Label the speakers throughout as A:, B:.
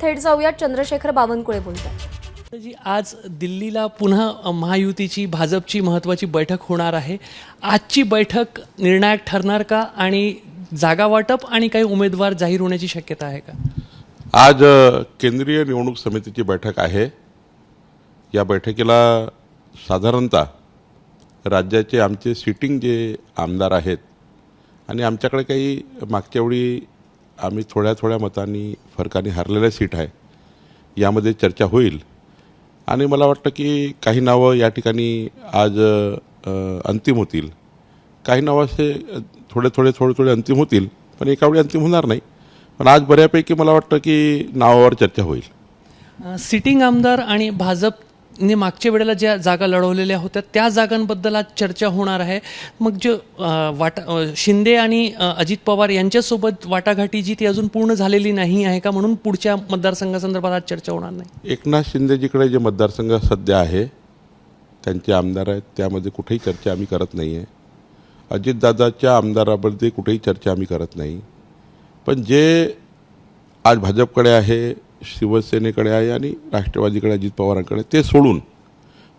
A: थेट जाऊयात, चंद्रशेखर बावनकुळे बोलतात।
B: जी आज दिल्लीला पुन्हा महायुतीची भाजपची महत्त्वाची बैठक होणार आहे। आजची बैठक निर्णायक ठरणार का आणि जागा वाटप आणि काही उमेदवार जाहीर होण्याची शक्यता आहे का?
C: आज केंद्रीय निवडणूक समितीची बैठक आहे। या बैठकीला साधारणतः राज्याचे आमचे सिटिंग जे आमदार आहेत आणि आमच्याकडे काही मागच्या वेळी आम्ही थोड्या मतांनी फरकाने हरलेल्या सीट आहे, यामध्ये चर्चा होईल आणि मला वाटतं की काही नावं या ठिकाणी आज अंतिम होतील। काही नावं असे थोडे अंतिम होतील, पण एकावेळी अंतिम होणार नाही। पण आज बऱ्यापैकी मला वाटतं की नावावर चर्चा होईल।
B: सिटिंग आमदार आणि भाजपने मागच्या वेळेला ज्या जागा लढवलेल्या होत्या त्या जागांबद्दल आज चर्चा होणार आहे। मग जो शिंदे आणि अजित पवार यांच्यासोबत वाटाघाटी जी ती अजून पूर्ण झालेली नाही आहे का, म्हणून पुढच्या मतदारसंघासंदर्भात आज चर्चा होणार नाही?
C: एकनाथ शिंदेजीकडे जे मतदारसंघ सध्या आहे, त्यांचे आमदार आहेत, त्यामध्ये कुठेही चर्चा आम्ही करत नाही आहे। अजितदादाच्या आमदाराबद्दल कुठेही चर्चा आम्ही करत नाही। पण जे आज भाजपकडे आहे, शिवसेनेकडे आहे आणि राष्ट्रवादीकडे अजित पवारांकडे, ते सोडून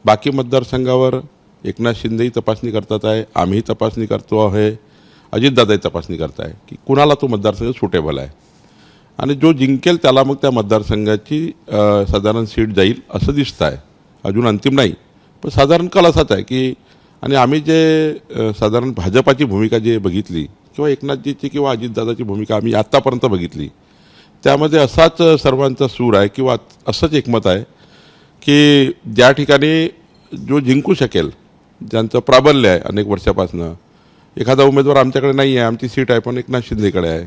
C: बाकी मतदारसंघावर एकनाथ शिंदेही तपासणी करतात आहे, आम्हीही तपासणी करतो आहे, अजितदादाही तपासणी करत आहे की कुणाला तो मतदारसंघ सुटेबल आहे आणि जो जिंकेल त्याला मग त्या मतदारसंघाची साधारण सीट जाईल असं दिसतं आहे। अजून अंतिम नाही, पण साधारण कल असाच आहे की आणि आम्ही जे साधारण भाजपाची भूमिका जे बघितली किंवा एकनाथजीची किंवा अजितदादाची भूमिका आम्ही आत्तापर्यंत बघितली, त्यामध्ये असाच सर्वांचा सूर आहे किंवा असंच एकमत आहे की ज्या ठिकाणी जो जिंकू शकेल, ज्यांचं प्राबल्य आहे अनेक वर्षापासून, एखादा उमेदवार आमच्याकडे नाही आहे, आमची सीट आहे पण एकनाथ शिंदेकडे आहे,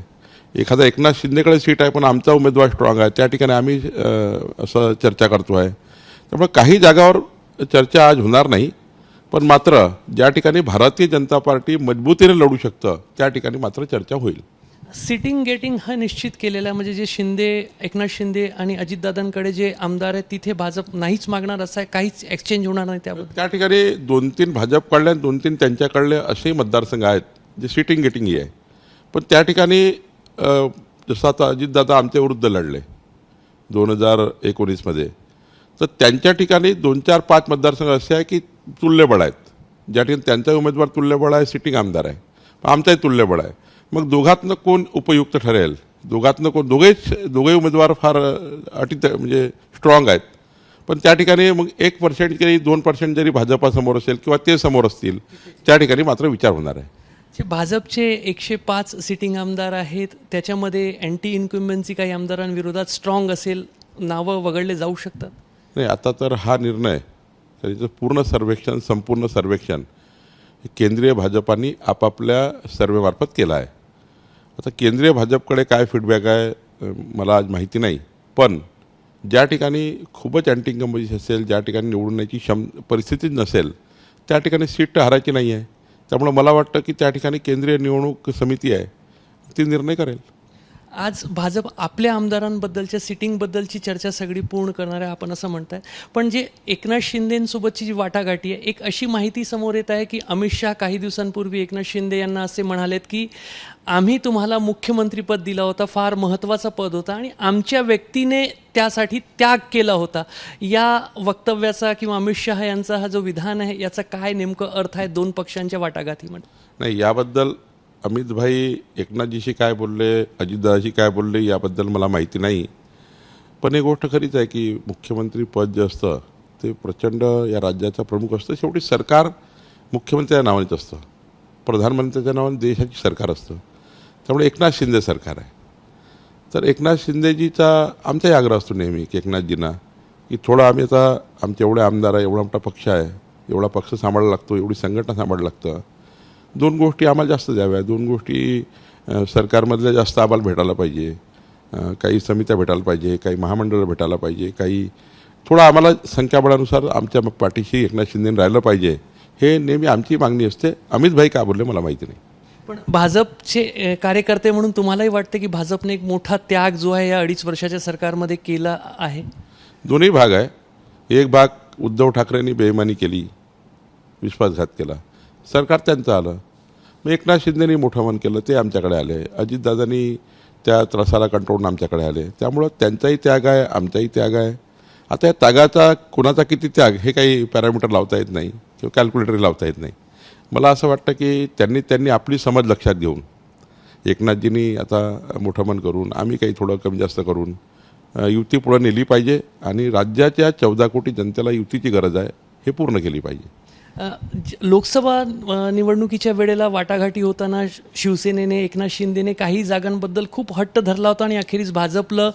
C: एखादा एकनाथ शिंदेकडे सीट आहे पण आमचा उमेदवार स्ट्रॉंग आहे, त्या ठिकाणी आम्ही असं चर्चा करतो आहे। त्यामुळे काही जागावर चर्चा आज होणार नाही, पण मात्र ज्या ठिकाणी भारतीय जनता पार्टी मजबूतीने लढू शकतं त्या ठिकाणी मात्र चर्चा होईल।
B: सिटिंग गेटिंग हा निश्चित केलेला, म्हणजे जे एकनाथ शिंदे आणि अजितदादांकडे जे आमदार आहेत तिथे भाजप नाहीच मागणार असं आहे, काहीच एक्सचेंज होणार नाही त्याबद्दल?
C: त्या ठिकाणी 2-3 भाजपकडले आणि 2-3 त्यांच्याकडले असे मतदारसंघ आहेत जे सिटिंग गेटिंगही आहे। पण त्या ठिकाणी जसं आता अजितदादा आमच्या विरुद्ध लढले 2019मध्ये, तर त्यांच्या ठिकाणी 2-4-5 मतदारसंघ असे आहे की तुल्यबळ आहेत, ज्या ठिकाणी त्यांचा उमेदवार तुल्यबळ आहे, सिटिंग आमदार आहे, आमचाही तुल्यबळ आहे। मग दोघातनं कोण उपयुक्त ठरेल, दोघातनं कोण, दोघे उमेदवार फार म्हणजे स्ट्रॉंग आहेत, पण त्या ठिकाणी मग 1% किंवा 2% जरी भाजपासमोर असेल किंवा ते समोर असतील त्या ठिकाणी मात्र विचार होणार आहे।
B: जे भाजपचे 105 सिटिंग आमदार आहेत त्याच्यामध्ये अँटी इन्क्युम्बन्सी काही आमदारांविरोधात स्ट्रॉंग असेल, नावं वगळले जाऊ शकतात?
C: नाही, आता तर हा निर्णय त्याचं संपूर्ण सर्वेक्षण केंद्रीय भाजपाने आपापल्या सर्वेमार्फत केला आहे। आता केंद्रीय भाजपकडे काय फीडबॅक आहे मला आज माहिती नाही, पण ज्या ठिकाणी खूपच अँटी इन्कम्बन्सी असेल, ज्या ठिकाणी निवडून येण्याची परिस्थितीच नसेल, त्या ठिकाणी सीट हरायची नाही आहे। त्यामुळे मला वाटतं की त्या ठिकाणी केंद्रीय निवडणूक समिती आहे ती निर्णय करेल।
B: आज भाजप आपल्या आमदारांबद्दलच्या सिटिंगबद्दलची चर्चा सगळी पूर्ण करणार आहे आपण असं म्हणताय, पण जे एकनाथ शिंदेंसोबतची जी वाटाघाटी आहे, एक अशी माहिती समोर येत आहे की अमित शहा काही दिवसांपूर्वी एकनाथ शिंदे यांना असे म्हणालेत की आम्ही तुम्हाला मुख्यमंत्रीपद दिला होता, फार महत्त्वाचा पद होता आणि आमच्या व्यक्तीने त्यासाठी त्याग केला होता। या वक्तव्याचा किंवा अमित शहा यांचा हा जो विधान आहे याचा काय नेमकं अर्थ आहे दोन पक्षांच्या वाटाघाटीमध्ये? नाही,
C: याबद्दल अमित भाई एकनाथजीशी काय बोलले, अजितदादाशी काय बोलले याबद्दल मला माहिती नाही, पण एक गोष्ट खरीच आहे की मुख्यमंत्री पद जे असतं ते प्रचंड या राज्याचा प्रमुख असतं। शेवटी सरकार मुख्यमंत्र्यांच्या नावानेच असतं, प्रधानमंत्र्यांच्या नावाने देशाची सरकार असतं, त्यामुळे एकनाथ शिंदे सरकार आहे। तर एकनाथ शिंदेजीचा आमचाही आग्रह असतो नेहमी की एकनाथजींना की थोडं आम्ही आता आमचे एवढे आमदार आहे, एवढा मोठा पक्ष आहे, एवढा पक्ष सांभाळायला लागतो, एवढी संघटना सांभाळायला लागतं, 2 गोष्टी आम्हाला जास्त द्याव्या, 2 गोष्टी सरकारमधल्या जास्त आम्हाला भेटायला पाहिजे, काही समित्या भेटायला पाहिजे, काही महामंडळं भेटायला पाहिजे, काही थोडं आम्हाला संख्याबळानुसार आमच्या पाठीशी एकनाथ शिंदेने राहिलं पाहिजे, हे नेहमी आमची मागणी असते। अमित भाई काय बोलले मला माहिती नाही,
B: पण भाजपचे कार्यकर्ते म्हणून तुम्हालाही वाटते की भाजपने एक मोठा त्याग जो आहे या 2.5 वर्षाच्या सरकारमध्ये केला आहे?
C: दोन्ही भाग आहे। एक भाग उद्धव ठाकरेंनी बेईमानी केली, विश्वासघात केला, सरकार त्यांचं आलं, मग एकनाथ शिंदेनी मोठं मन केलं, ते आमच्याकडे आले, अजितदादांनी त्या त्रासाला कंटाळून आमच्याकडे आले. त्यामुळं त्यांचाही त्याग आहे, आमचाही त्याग आहे. आता या त्यागाचा कुणाचा किती त्याग हे काही पॅरामीटर लावता येत नाही किंवा कॅल्क्युलेटरही लावता येत नाही. मला असं वाटतं की त्यांनी आपली समज लक्षात घेऊन, एकनाथजींनी आता मोठं मन करून, आम्ही काही थोडं कमी जास्त करून युती पुढे नेली पाहिजे आणि राज्याच्या 14 कोटी जनतेला युतीची गरज आहे हे पूर्ण केली पाहिजे.
B: लोकसभा निवडणुकीच्या वेळेला वाटाघाटी होताना शिवसेनेने, एकनाथ शिंदेने काही जागांबद्दल खूप हट्ट धरला होता आणि अखेरीस भाजपला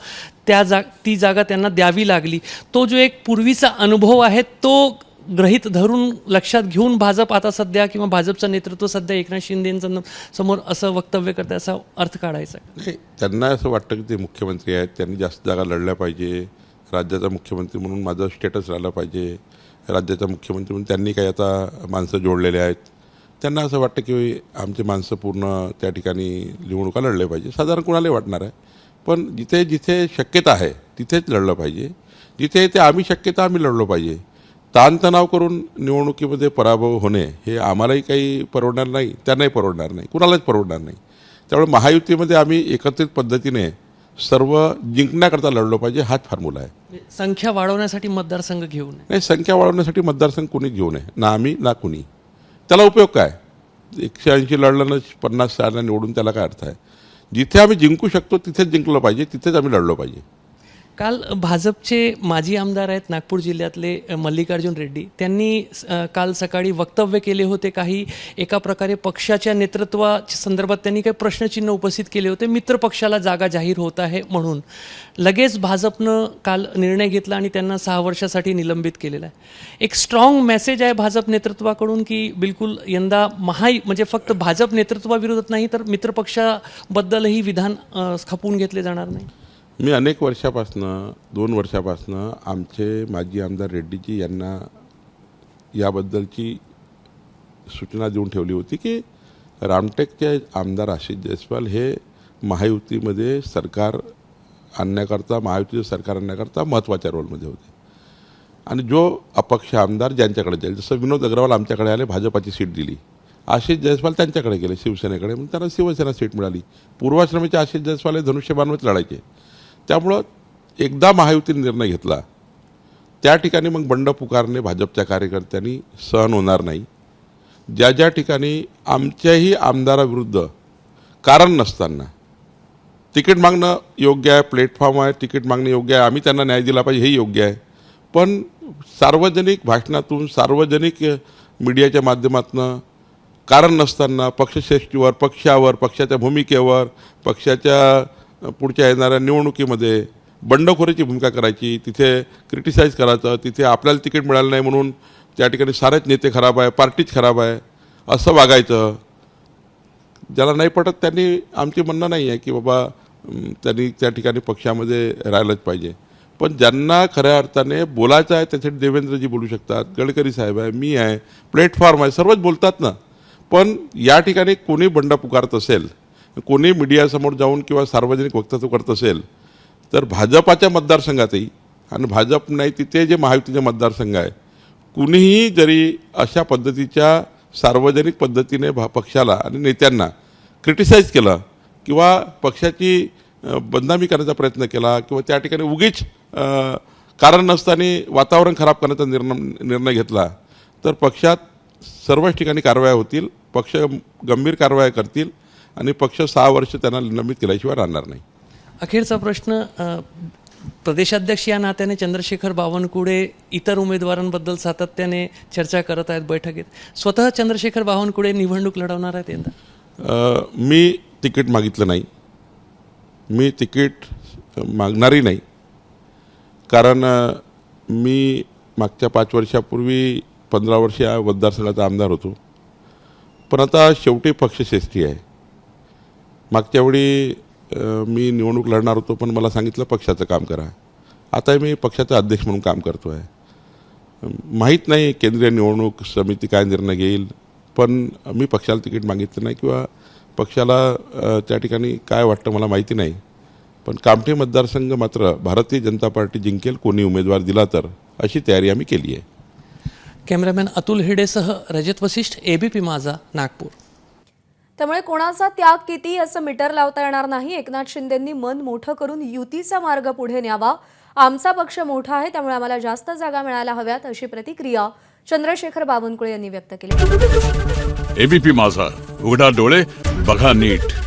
B: ती जागा त्यांना द्यावी लागली. तो जो एक पूर्वीचा अनुभव आहे तो गृहीत धरून लक्षात घेऊन भाजप आता सध्या किंवा भाजपचं नेतृत्व सध्या एकनाथ शिंदेंचं समोर असं वक्तव्य करते, असा अर्थ काढायचा.
C: नाही, त्यांना असं वाटतं की ते मुख्यमंत्री आहेत, त्यांनी जास्त जागा लढल्या पाहिजे, राज्याचा मुख्यमंत्री म्हणून माझं स्टेटस राहिलं पाहिजे, राज्याचा मुख्यमंत्री म्हणून त्यांनी काही आता माणसं जोडलेले आहेत. त्यांना असं वाटतं की आमचे माणसं पूर्ण त्या ठिकाणी निवडणुका लढले पाहिजे. साधारण कुणालाही वाटणार आहे, पण जिथे जिथे शक्यता आहे तिथेच लढलं पाहिजे. जिथे ते आम्ही शक्यता आम्ही लढलो पाहिजे. ताणतणाव करून निवडणुकीमध्ये पराभव होणे हे आम्हालाही काही परवडणार नाही, त्यांनाही परवडणार नाही, कुणालाच परवडणार नाही. त्यामुळे महायुतीमध्ये आम्ही एकत्रित पद्धतीने सर्व जिंकण्याकरता लढलो पाहिजे, हाच फॉर्म्युला आहे.
B: संख्या वाढवण्यासाठी मतदारसंघ घेऊ नये.
C: नाही, संख्या वाढवण्यासाठी मतदारसंघ कुणीच घेऊ नये, ना आम्ही ना कुणी. त्याला उपयोग काय? 180 लढलं ना 50-60 निवडून त्याला काय अर्थ आहे? जिथे आम्ही जिंकू शकतो तिथेच जिंकलं पाहिजे, तिथेच आम्ही लढलो पाहिजे.
B: काल भाजपचे माजी आमदार आहेत नागपूर जिल्ह्यातले मल्लिकार्जुन रेड्डी, त्यांनी काल सकाळी वक्तव्य केले होते. काही एका प्रकारे पक्षाच्या नेतृत्वाच्या संदर्भात त्यांनी काही प्रश्नचिन्ह उपस्थित केले होते. मित्र पक्षाला जागा जाहीर होत आहे म्हणून लगेच भाजपनं काल निर्णय घेतला आणि त्यांना 6 वर्षासाठी निलंबित केलेलं आहे. एक स्ट्रॉंग मेसेज आहे भाजप नेतृत्वाकडून की बिलकुल यंदा म्हणजे फक्त भाजप नेतृत्वाविरोधात नाही तर मित्रपक्षाबद्दलही विधान खपवून घेतले जाणार नाही.
C: मी अनेक वर्षापासनं 2 वर्षापासनं आमचे माजी आमदार रेड्डीजी यांना याबद्दलची सूचना देऊन ठेवली होती की रामटेकचे आमदार आशिष जयस्वाल हे महायुतीमध्ये सरकार आणण्याकरता, महायुतीचं सरकार आणण्याकरता महत्त्वाच्या रोलमध्ये होते. आणि जो अपक्ष आमदार ज्यांच्याकडे जाईल, जसं विनोद अग्रवाल आमच्याकडे आले, भाजपाची सीट दिली, आशिष जयस्वाल त्यांच्याकडे गेले शिवसेनेकडे, म्हणून त्यांना शिवसेना सीट मिळाली. पूर्वाश्रमीचे आशिष जयस्वाल हे धनुष्यबाणवत लढायचे. त्यामुळं एकदा महायुतीने निर्णय घेतला त्या ठिकाणी मग बंड पुकारणे भाजपच्या कार्यकर्त्यांनी सहन होणार नाही. ज्या ज्या ठिकाणी आमच्याही आमदाराविरुद्ध कारण नसताना तिकीट मागणं योग्य आहे, प्लॅटफॉर्म आहे, तिकीट मागणं योग्य आहे, आम्ही त्यांना न्याय दिला पाहिजे हे योग्य आहे, पण सार्वजनिक भाषणातून, सार्वजनिक मीडियाच्या माध्यमातून कारण नसताना पक्षश्रेष्ठीवर, पक्षावर, पक्षाच्या भूमिकेवर, पक्षाच्या पुढच्या येणाऱ्या निवडणुकीमध्ये बंडखोरीची भूमिका करायची, तिथे क्रिटिसाइज करायचं, तिथे आपल्याला तिकीट मिळालं नाही म्हणून त्या ठिकाणी सारेच नेते खराब आहे, पार्टीच खराब आहे असं वागायचं. ज्याला नाही पटत त्यांनी, आमची म्हणणं नाही आहे की बाबा त्यांनी त्या ठिकाणी पक्षामध्ये राहिलंच पाहिजे, पण ज्यांना खऱ्या अर्थाने बोलायचं आहे त्यासाठी देवेंद्रजी बोलू शकतात, गडकरी साहेब आहे, मी आहे, प्लॅटफॉर्म आहे, सर्वच बोलतात ना. पण या ठिकाणी कोणी बंड पुकारत असेल, कोणी मीडियासमोर जाऊन किंवा सार्वजनिक वक्तव्य करत असेल तर भाजपाच्या मतदारसंघातही आणि भाजप नाही तिथे जे महायुतीचे मतदारसंघ आहे, कुणीही जरी अशा पद्धतीच्या सार्वजनिक पद्धतीने पक्षाला आणि नेत्यांना क्रिटिसाइज केलं किंवा पक्षाची बदनामी करण्याचा प्रयत्न केला किंवा त्या ठिकाणी उगीच कारण नसताना वातावरण खराब करण्याचा निर्णय घेतला तर पक्षात सर्वच ठिकाणी कारवाया होतील, पक्ष गंभीर कारवाया करतील आणि पक्ष 6 वर्ष त्यांना निलंबित केल्याशिवाय राहणार नाही.
B: अखेरचा प्रश्न, प्रदेशाध्यक्ष या नात्याने चंद्रशेखर बावनकुळे इतर उमेदवारांबद्दल सातत्याने चर्चा करत आहेत बैठकीत. स्वतः चंद्रशेखर बावनकुळे निवडणूक लढवणार आहेत यंदा?
C: मी तिकीट मागितलं नाही, मी तिकीट मागणारही नाही, कारण मी मागच्या 5 वर्षापूर्वी 15 वर्ष या मतदारसंघाचा आमदार होतो. पण आता शेवटी पक्षश्रेष्ठी आहे. मागच्या वेळी मी निवडणूक लढणार होतो पण मला सांगितलं पक्षाचं काम करा. आता मी पक्षाचा अध्यक्ष म्हणून काम करतो आहे. माहीत नाही केंद्रीय निवडणूक समिती काय निर्णय घेईल, पण मी पक्षाला तिकीट मागितलं नाही किंवा पक्षाला त्या ठिकाणी काय वाटतं मला माहिती नाही. पण कामठी मतदारसंघ मात्र भारतीय जनता पार्टी जिंकेल कोणी उमेदवार दिला तर, अशी तयारी आम्ही केली आहे.
B: कॅमेरामॅन अतुल हिडेसह रजत वशिष्ठ, ABP माझा, नागपूर.
A: त्यामुळे कोणाचा त्याग किती असं मीटर लावता येणार नाही. एकनाथ शिंदेंनी मन मोठं करून युतीचा मार्ग पुढे न्यावा. आमचा पक्ष मोठा आहे, त्यामुळे आम्हाला जास्त जागा मिळायला हव्यात, अशी प्रतिक्रिया चंद्रशेखर बावनकुळे यांनी व्यक्त केली.
D: एबीपी माझा, उघडा डोळे बघा नीट.